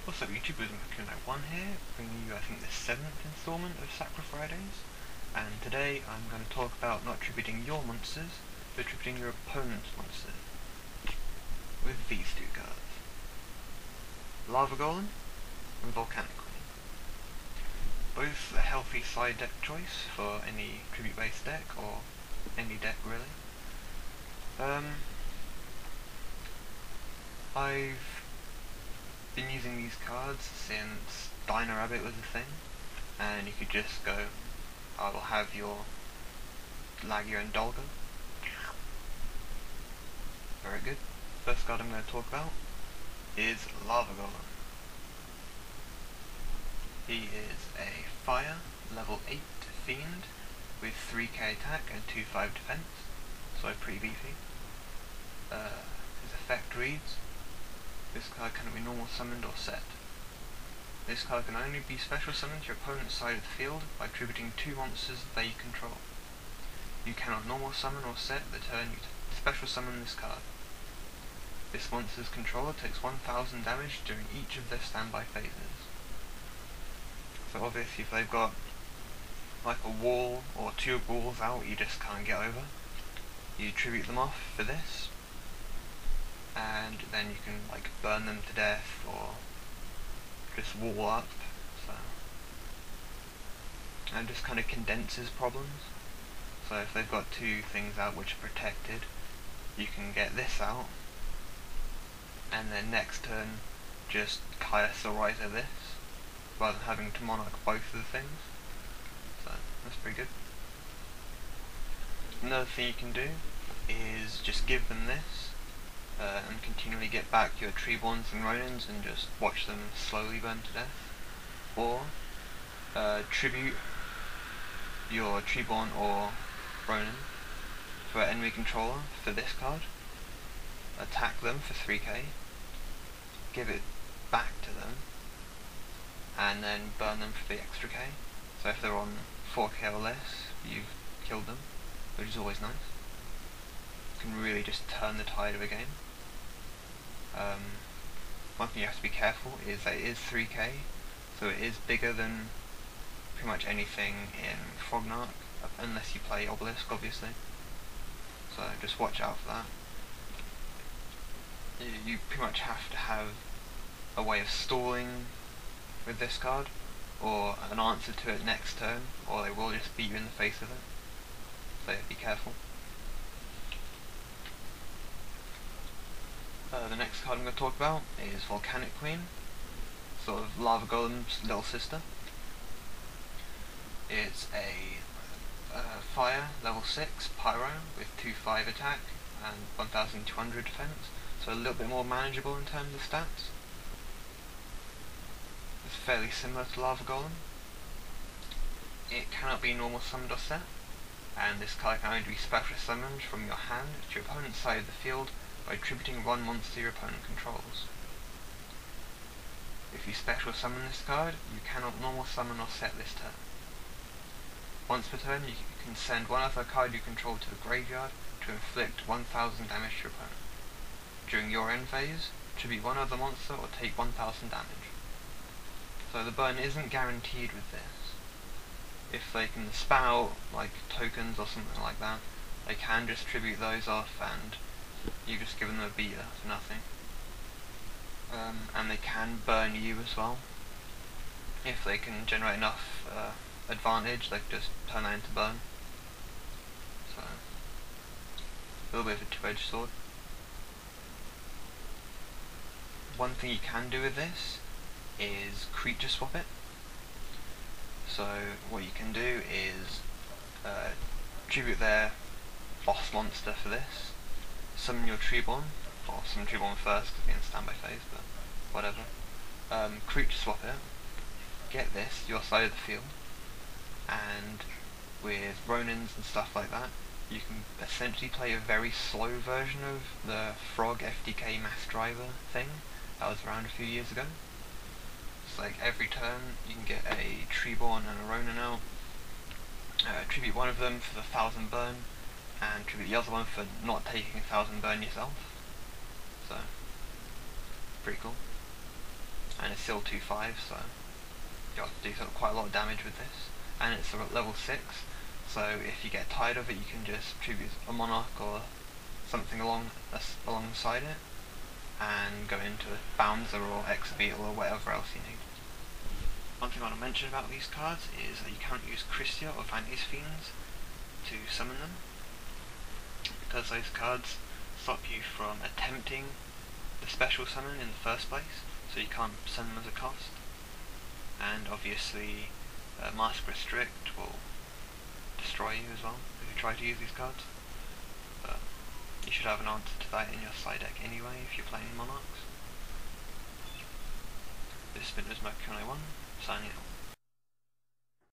What's up YouTubers, One here, bringing you I think the 7th installment of Sacri-Fridays, and today I'm going to talk about not tributing your monsters, but tributing your opponent's monsters, with these two cards. Lava Golem and Volcanic Queen. Both a healthy side deck choice for any tribute based deck, or any deck really. I've been using these cards since Dino Rabbit was a thing, and you could just go, I will have your Lagio and Dolga. Very good. First card I'm going to talk about is Lava Golem. He is a fire, level 8 fiend with 3k attack and 2/5 defense, so pretty beefy. His effect reads, this card cannot be normal summoned or set. This card can only be special summoned to your opponent's side of the field by tributing 2 monsters they control. You cannot normal summon or set the turn you special summon this card. This monster's controller takes 1000 damage during each of their standby phases. So obviously if they've got like a wall or 2 walls out you just can't get over, you tribute them off for this, and then you can like burn them to death or just wall up, so, and just kind of condenses problems. So if they've got 2 things out which are protected, you can get this out, and then next turn just Caius or Riser this, rather than having to monarch both of the things, so that's pretty good. Another thing you can do is just give them this, and continually get back your Treeborns and Ronins and just watch them slowly burn to death. Or tribute your Treeborn or Ronin for an enemy controller for this card, attack them for 3k, give it back to them, and then burn them for the extra k. So if they're on 4k or less, you've killed them, which is always nice. Can really just turn the tide of a game. One thing you have to be careful is that it is 3k, so it is bigger than pretty much anything in Frognark, unless you play Obelisk obviously, so just watch out for that. You pretty much have to have a way of stalling with this card, or an answer to it next turn, or they will just beat you in the face with it, so be careful. The next card I'm going to talk about is Volcanic Queen, sort of Lava Golem's little sister. It's a fire, level 6, pyro, with 2/5 attack and 1200 defense, so a little bit more manageable in terms of stats. It's fairly similar to Lava Golem. It cannot be normal summoned or set, and this card can only be special summoned from your hand to your opponent's side of the field by tributing 1 monster your opponent controls. If you special summon this card, you cannot normal summon or set this turn. Once per turn, you can send one other card you control to the graveyard to inflict 1000 damage to your opponent. During your end phase, tribute 1 other monster or take 1000 damage. So the burn isn't guaranteed with this. If they can spam out like tokens or something like that, they can just tribute those off and you've just given them a beater for nothing. And they can burn you as well. If they can generate enough advantage, they can just turn that into burn. So, a little bit of a 2-edged sword. One thing you can do with this is creature swap it. So what you can do is tribute their boss monster for this, summon your Treeborn, or summon Treeborn first because it's in standby phase, but whatever. Creature swap it, get this, your side of the field, and with Ronins and stuff like that, you can essentially play a very slow version of the Frog FDK mass driver thing that was around a few years ago. It's like every turn you can get a Treeborn and a Ronin out, tribute 1 of them for the 1000 burn, and tribute the other one for not taking 1000 burn yourself. So, pretty cool. And still 2/5, so you have to do quite a lot of damage with this. And it's level 6, so if you get tired of it, you can just tribute a monarch or something alongside it, and go into Bouncer or Exabate or whatever else you need. One thing I want to mention about these cards is that you can't use Christia or Vanty's Fiends to summon them, because those cards stop you from attempting the special summon in the first place, so you can't send them as a cost. And obviously Mask Restrict will destroy you as well if you try to use these cards, but you should have an answer to that in your side deck anyway if you're playing Monarchs. This has been Mercury 1, signing out.